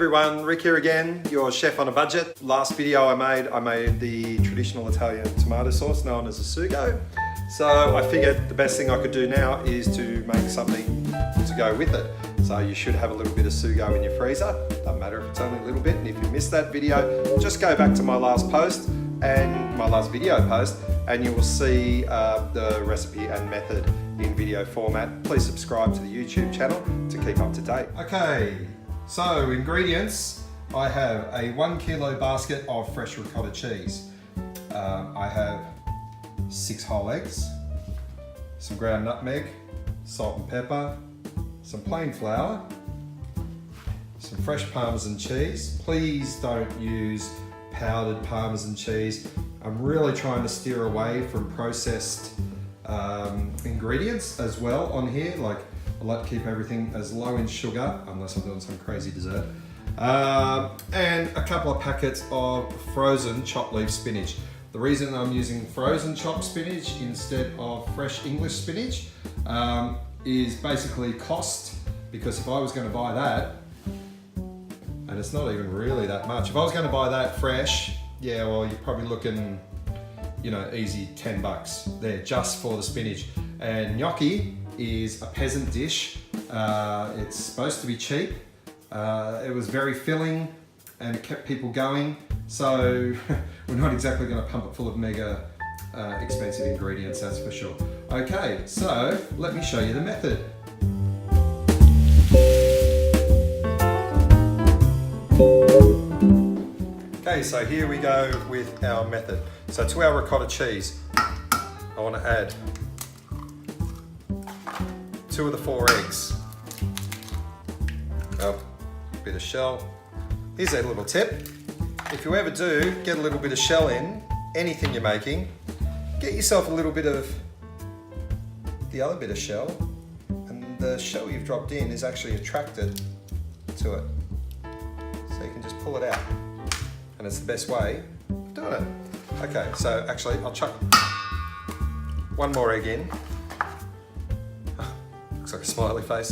everyone, Rick here again, your chef on a budget. Last video I made the traditional Italian tomato sauce known as a sugo. So I figured the best thing I could do now is to make something to go with it. So you should have a little bit of sugo in your freezer. Doesn't matter if it's only a little bit, and if you missed that video, just go back to my last post and my last video post, and you will see the recipe and method in video format. Please subscribe to the YouTube channel to keep up to date. Okay, so ingredients. I have a 1 kilo basket of fresh ricotta cheese. I have 6 whole eggs, some ground nutmeg, salt and pepper, some plain flour, some fresh Parmesan cheese. Please don't use powdered Parmesan cheese. I'm really trying to steer away from processed ingredients as well on here. Like, I like to keep everything as low in sugar, unless I'm doing some crazy dessert. And a couple of packets of frozen chopped leaf spinach. The reason I'm using frozen chopped spinach instead of fresh English spinach is basically cost, because if I was going to buy that, and it's not even really that much, if I was going to buy that fresh, yeah, well, you're probably looking, you know, easy 10 bucks there just for the spinach. And gnocchi is a peasant dish. It's supposed to be cheap. It was very filling and it kept people going. So we're not exactly going to pump it full of mega expensive ingredients, that's for sure. Okay, so let me show you the method. Okay, so here we go with our method. So to our ricotta cheese, I want to add 2 of the 4 eggs. A bit of shell. Here's a little tip. If you ever do get a little bit of shell in anything you're making, get yourself a little bit of the other bit of shell, and the shell you've dropped in is actually attracted to it. So you can just pull it out, and it's the best way of doing it. Okay, so actually I'll chuck 1 more egg in. Looks like a smiley face.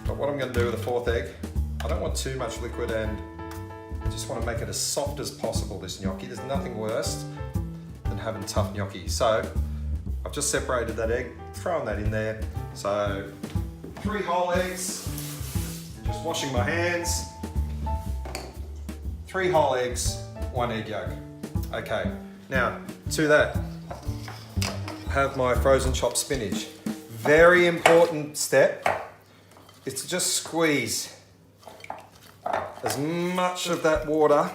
But what I'm going to do with the 4th egg, I don't want too much liquid, and I just want to make it as soft as possible, this gnocchi. There's nothing worse than having tough gnocchi. So I've just separated that egg, throwing that in there. So 3 whole eggs, just washing my hands. 3 whole eggs, 1 egg yolk. Okay, now to that, I have my frozen chopped spinach. Very important step is to just squeeze as much of that water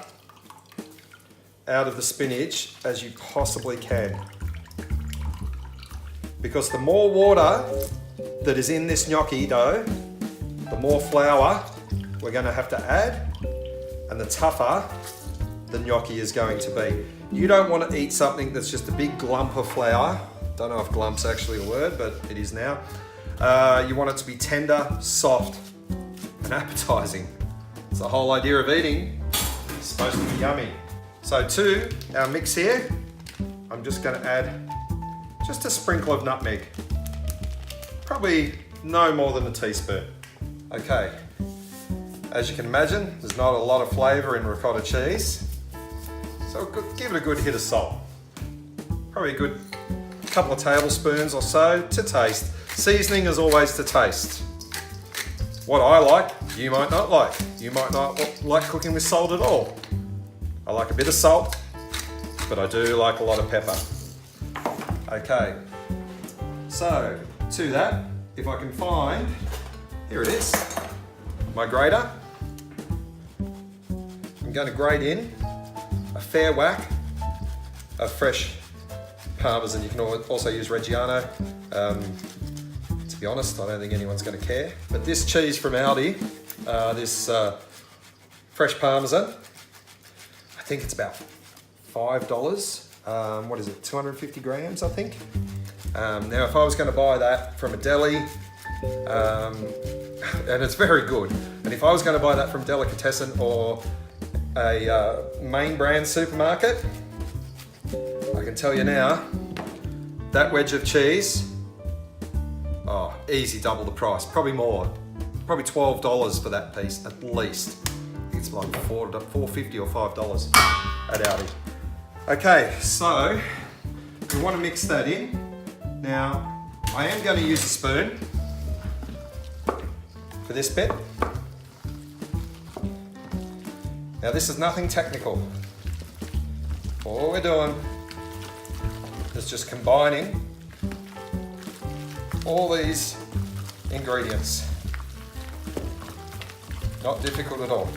out of the spinach as you possibly can. Because the more water that is in this gnocchi dough, the more flour we're going to have to add, and the tougher the gnocchi is going to be. You don't want to eat something that's just a big glump of flour. Don't know if glump's actually a word, but it is now. You want it to be tender, soft, and appetizing. It's the whole idea of eating. It's supposed to be yummy. So to our mix here, I'm just going to add just a sprinkle of nutmeg. Probably no more than a teaspoon. Okay. As you can imagine, there's not a lot of flavour in ricotta cheese. So give it a good hit of salt. Probably a good couple of tablespoons or so to taste. Seasoning is always to taste. What I like, you might not like. You might not like cooking with salt at all. I like a bit of salt, but I do like a lot of pepper. Okay, so to that, if I can find, here it is, my grater. I'm going to grate in a fair whack of fresh Parmesan. You can also use Reggiano. To be honest, I don't think anyone's going to care. But this cheese from Aldi, this fresh Parmesan, I think it's about $5. What is it, 250 grams, I think? Now, if I was going to buy that from a deli, and it's very good, and if I was going to buy that from Delicatessen or a main brand supermarket, I can tell you now, that wedge of cheese, oh, easy double the price, probably more. probably $12 for that piece at least. I think it's like $4.50 or $5 at Aldi. Okay, so we want to mix that in. Now, I am going to use a spoon for this bit. Now this is nothing technical. All we're doing is just combining all these ingredients. Not difficult at all.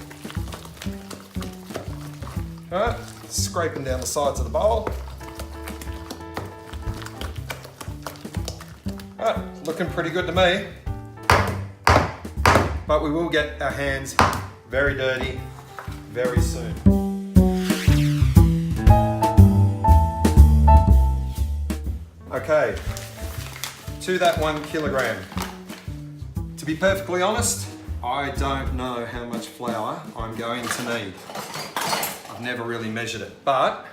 Alright, scraping down the sides of the bowl. Alright, looking pretty good to me. But we will get our hands very dirty very soon. Okay, to that 1 kilogram. To be perfectly honest, I don't know how much flour I'm going to need. I've never really measured it, but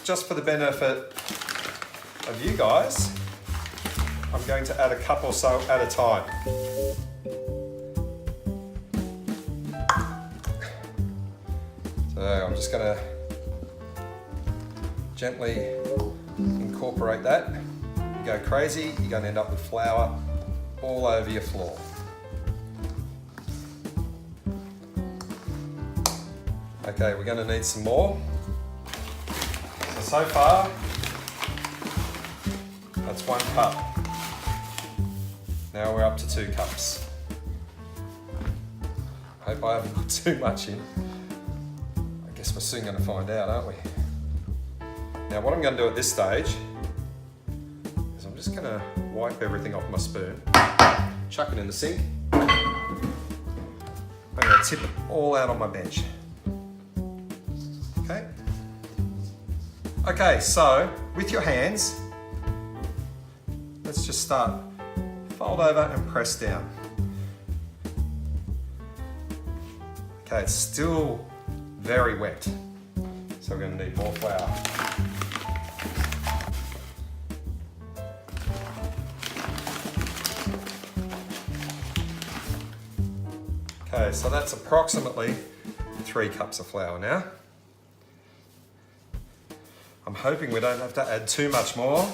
just for the benefit of you guys, I'm going to add a cup or so at a time. So I'm just going to gently incorporate that. You go crazy, you're going to end up with flour all over your floor. Okay, we're going to need some more. So far, that's 1 cup. Now we're up to 2 cups. Hope I haven't put too much in. I guess we're soon going to find out, aren't we? Now what I'm going to do at this stage is I'm just going to wipe everything off my spoon, chuck it in the sink. I'm going to tip it all out on my bench. Okay? Okay, so with your hands, let's just start. Fold over and press down. Okay, it's still very wet, so we're going to need more flour. Okay, so that's approximately 3 cups of flour now. I'm hoping we don't have to add too much more.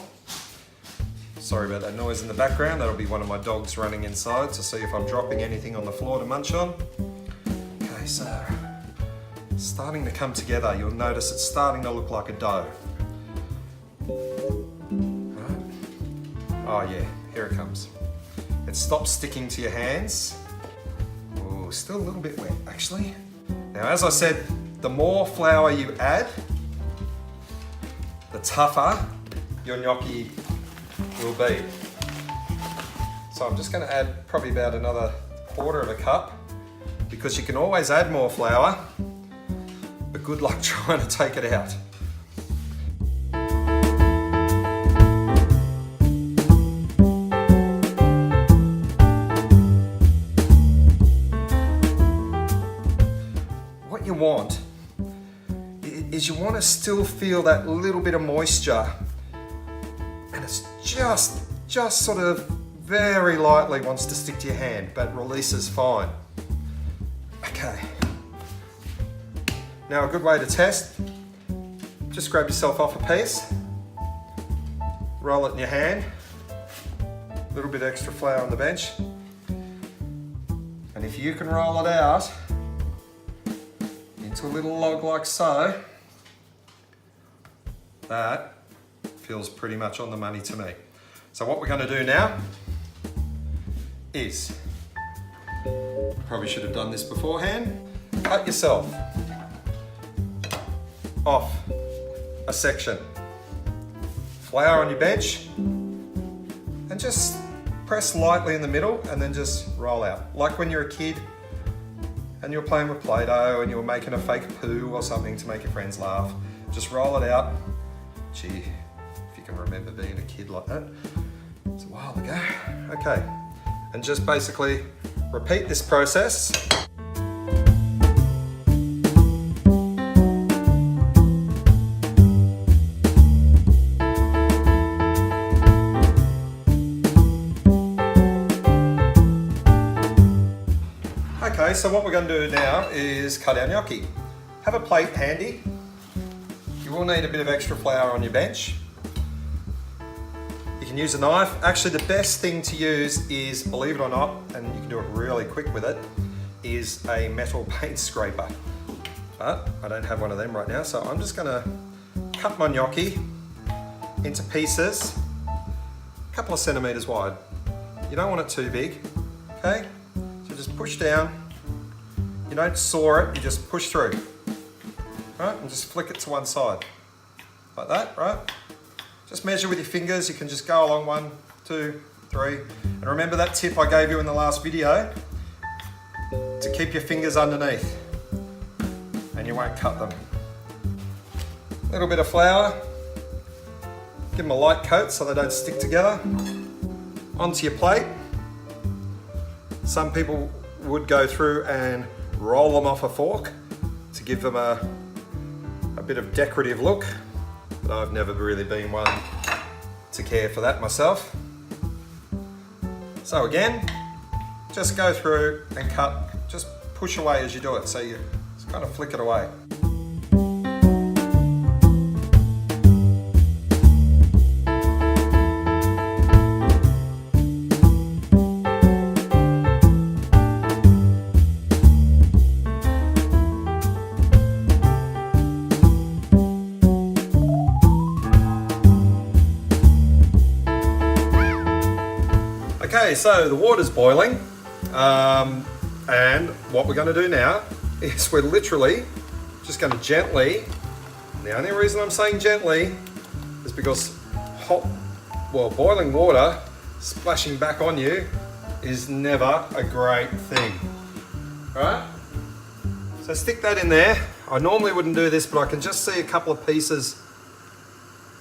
Sorry about that noise in the background. That'll be one of my dogs running inside to see if I'm dropping anything on the floor to munch on. Okay, so it's starting to come together. You'll notice it's starting to look like a dough. Right. Oh yeah, here it comes. It stops sticking to your hands. Oh, still a little bit wet actually. Now as I said, the more flour you add, the tougher your gnocchi will be. So I'm just going to add probably about another 1/4 cup, because you can always add more flour, but good luck trying to take it out. What you want is you want to still feel that little bit of moisture, and it's just sort of very lightly wants to stick to your hand, but releases fine. Okay. Now a good way to test, just grab yourself off a piece, roll it in your hand, a little bit extra flour on the bench, and if you can roll it out into a little log like so, that feels pretty much on the money to me. So what we're going to do now is, probably should have done this beforehand, cut yourself off a section, flour on your bench, and just press lightly in the middle and then just roll out. Like when you're a kid and you're playing with Play-Doh and you're making a fake poo or something to make your friends laugh, just roll it out. Gee, if you can remember being a kid like that. It's a while ago. Okay, and just basically repeat this process. Okay, so what we're going to do now is cut our gnocchi. Have a plate handy. You will need a bit of extra flour on your bench. You can use a knife. Actually, the best thing to use is, believe it or not, and you can do it really quick with it, is a metal paint scraper. But I don't have one of them right now, so I'm just going to cut my gnocchi into pieces, a couple of centimetres wide. You don't want it too big, okay? So just push down. You don't saw it, you just push through. Right, and just flick it to one side. Like that, right? Just measure with your fingers. You can just go along 1, 2, 3. And remember that tip I gave you in the last video? To keep your fingers underneath. And you won't cut them. A little bit of flour. Give them a light coat so they don't stick together. Onto your plate. Some people would go through and roll them off a fork to give them a bit of decorative look, but I've never really been one to care for that myself. So again, just go through and cut, just push away as you do it, so you just kind of flick it away. Okay, so the water's boiling, and what we're going to do now is we're literally just going to gently, and the only reason I'm saying gently is because boiling water splashing back on you is never a great thing, right? So stick that in there. I normally wouldn't do this, but I can just see a couple of pieces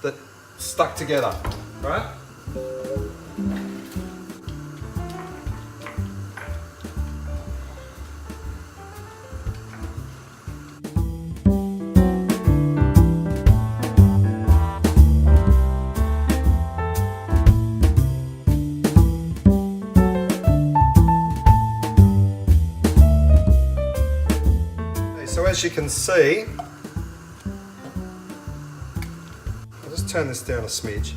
that stuck together, right? So as you can see, I'll just turn this down a smidge.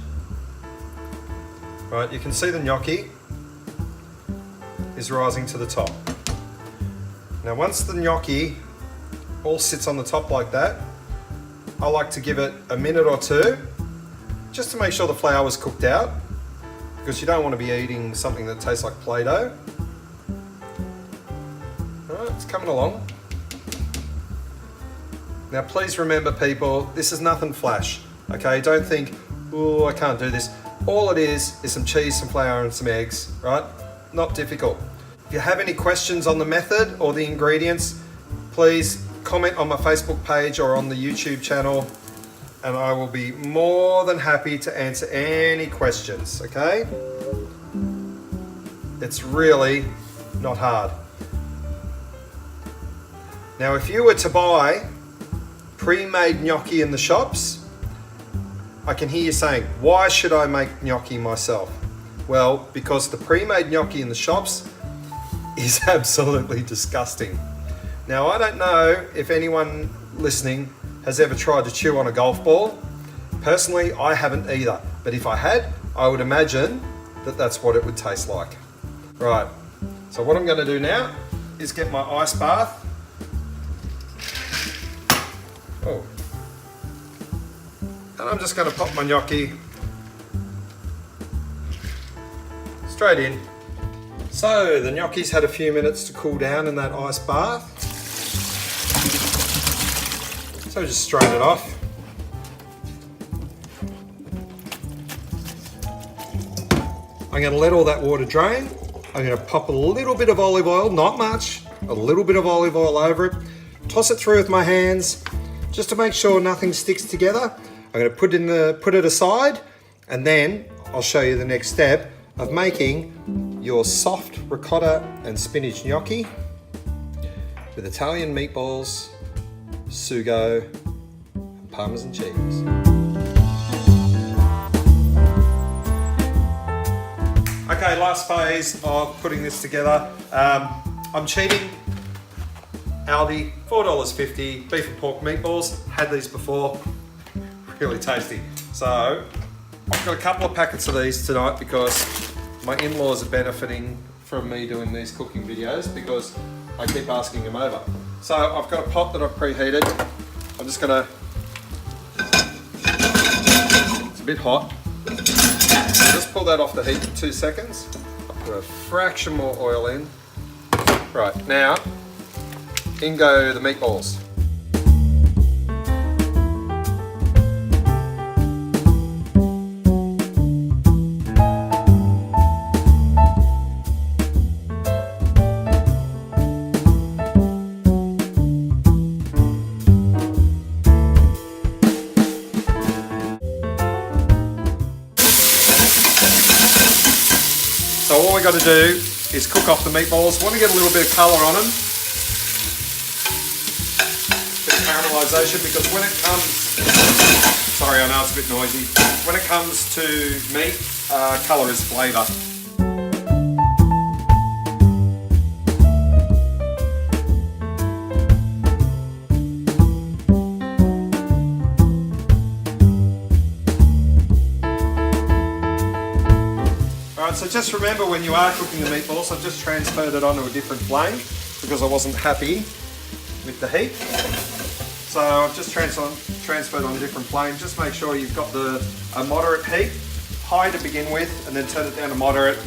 Right, you can see the gnocchi is rising to the top. Now once the gnocchi all sits on the top like that, I like to give it a minute or two just to make sure the flour is cooked out, because you don't want to be eating something that tastes like Play-Doh. Alright, it's coming along. Now please remember people, this is nothing flash, okay? Don't think, oh, I can't do this. All it is some cheese, some flour and some eggs, right? Not difficult. If you have any questions on the method or the ingredients, please comment on my Facebook page or on the YouTube channel, and I will be more than happy to answer any questions, okay? It's really not hard. Now if you were to buy pre-made gnocchi in the shops, I can hear you saying, why should I make gnocchi myself? Well, because the pre-made gnocchi in the shops is absolutely disgusting. Now, I don't know if anyone listening has ever tried to chew on a golf ball. Personally, I haven't either, but if I had, I would imagine that that's what it would taste like. Right, so what I'm going to do now is get my ice bath. Oh. And I'm just going to pop my gnocchi straight in. So the gnocchi's had a few minutes to cool down in that ice bath. So just strain it off. I'm going to let all that water drain. I'm going to pop a little bit of olive oil, not much, a little bit of olive oil over it. Toss it through with my hands, just to make sure nothing sticks together. I'm going to put it aside, and then I'll show you the next step of making your soft ricotta and spinach gnocchi with Italian meatballs, sugo, and parmesan cheese. Okay, last phase of putting this together. I'm cheating Aldi, $4.50, beef and pork meatballs. Had these before, really tasty. So I've got a couple of packets of these tonight because my in-laws are benefiting from me doing these cooking videos because I keep asking them over. So I've got a pot that I've preheated. I'm just gonna, it's a bit hot. Just pull that off the heat for 2 seconds. I'll put a fraction more oil in. Right, now, in go the meatballs. So all we got to do is cook off the meatballs. Want to get a little bit of colour on them. Bit of caramelisation, because when it comes, sorry I know it's a bit noisy, when it comes to meat, colour is flavour. So just remember, when you are cooking the meatballs, I've just transferred it onto a different flame because I wasn't happy with the heat. So I've just transferred on a different flame. Just make sure you've got a moderate heat, high to begin with, and then turn it down to moderate,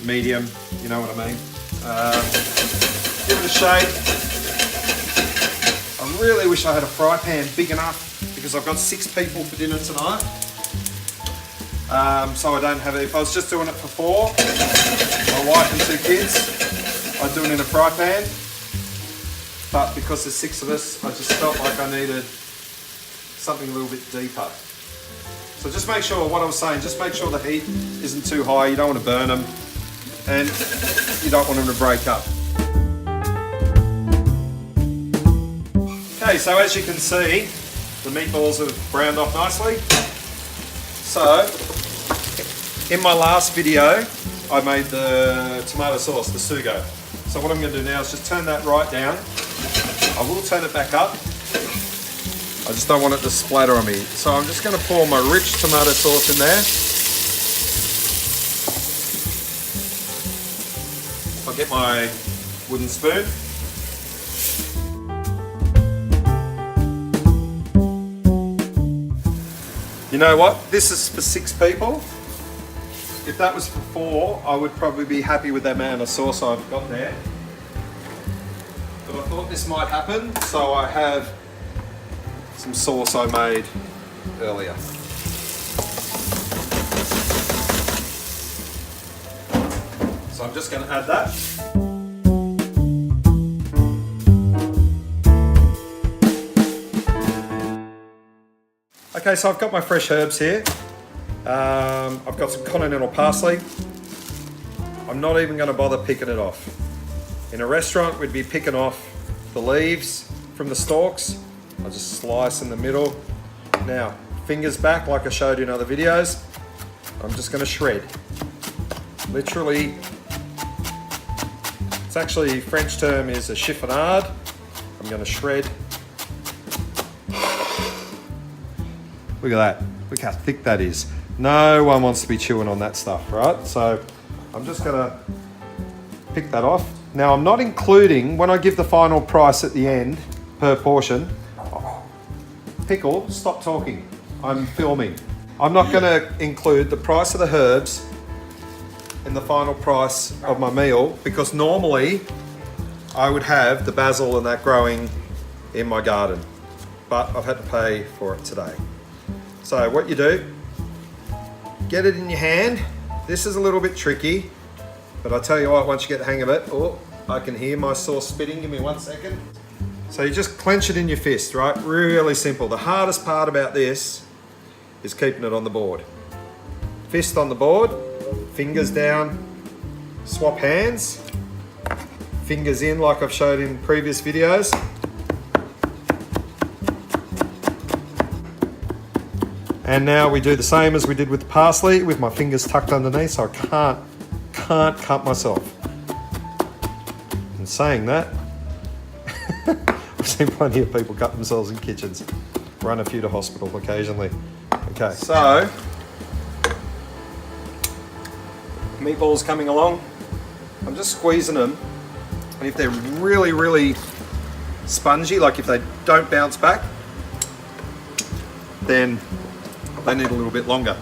medium, you know what I mean. Give it a shake. I really wish I had a fry pan big enough because I've got 6 people for dinner tonight. So I don't have it. If I was just doing it for 4, my wife and 2 kids, I'd do it in a fry pan. But because there's 6 of us, I just felt like I needed something a little bit deeper. So just make sure, what I was saying, just make sure the heat isn't too high. You don't want to burn them, and you don't want them to break up. Okay, so as you can see, the meatballs have browned off nicely. So, in my last video, I made the tomato sauce, the sugo. So what I'm going to do now is just turn that right down. I will turn it back up. I just don't want it to splatter on me. So I'm just going to pour my rich tomato sauce in there. I'll get my wooden spoon. You know what? This is for 6 people. If that was for 4, I would probably be happy with the amount of sauce I've got there. But I thought this might happen, so I have some sauce I made earlier. So I'm just going to add that. Okay, so I've got my fresh herbs here. I've got some continental parsley. I'm not even going to bother picking it off. In a restaurant, we'd be picking off the leaves from the stalks. I'll just slice in the middle. Now, fingers back like I showed you in other videos. I'm just going to shred. Literally, it's actually, French term is a chiffonade. I'm going to shred. Look at that. Look how thick that is. No one wants to be chewing on that stuff, right? So I'm just gonna pick that off. Now I'm not including, when I give the final price at the end per portion, pickle, stop talking. I'm filming. I'm not gonna include the price of the herbs in the final price of my meal because normally I would have the basil and that growing in my garden, but I've had to pay for it today. So what you do, get it in your hand. This is a little bit tricky, but I tell you what, once you get the hang of it, oh, I can hear my sauce spitting. Give me 1 second. So you just clench it in your fist, right? Really simple. The hardest part about this is keeping it on the board. Fist on the board, fingers down, swap hands, fingers in like I've showed in previous videos. And now we do the same as we did with the parsley, with my fingers tucked underneath, so I can't cut myself. And saying that, I've seen plenty of people cut themselves in kitchens. Run a few to hospital occasionally. Okay, so meatballs coming along. I'm just squeezing them, and if they're really, really spongy, like if they don't bounce back, then they need a little bit longer.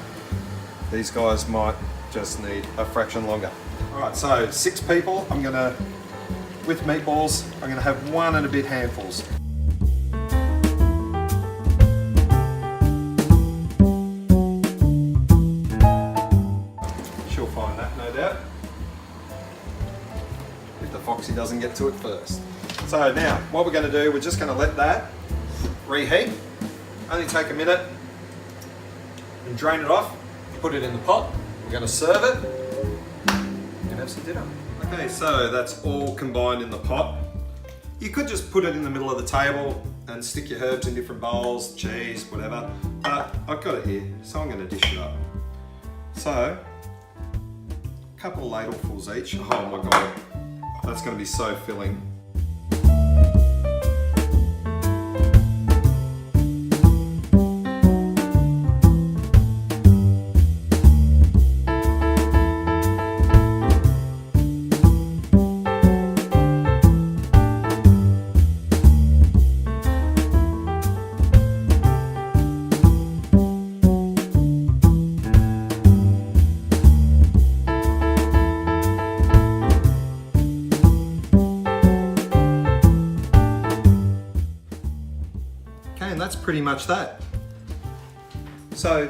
These guys might just need a fraction longer. All right, so 6 people, with meatballs, I'm gonna have 1 and a bit handfuls. She'll find that, no doubt. If the Foxy doesn't get to it first. So now, what we're gonna do, we're just gonna let that reheat. Only take a minute and drain it off. Put it in the pot. We're gonna serve it and have some dinner. Okay, so that's all combined in the pot. You could just put it in the middle of the table and stick your herbs in different bowls, cheese, whatever. But I've got it here, so I'm gonna dish it up. So, a couple of ladlefuls each. Oh my God, that's gonna be so filling. Okay, and that's pretty much that. So,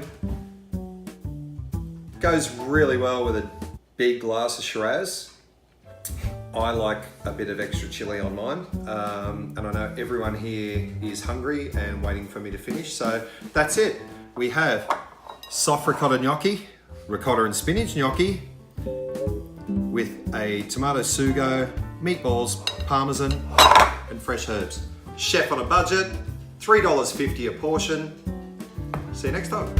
goes really well with a big glass of Shiraz. I like a bit of extra chili on mine, and I know everyone here is hungry and waiting for me to finish, so that's it. We have soft ricotta gnocchi, ricotta and spinach gnocchi, with a tomato sugo, meatballs, parmesan, and fresh herbs. Chef on a budget, $3.50 a portion. See you next time.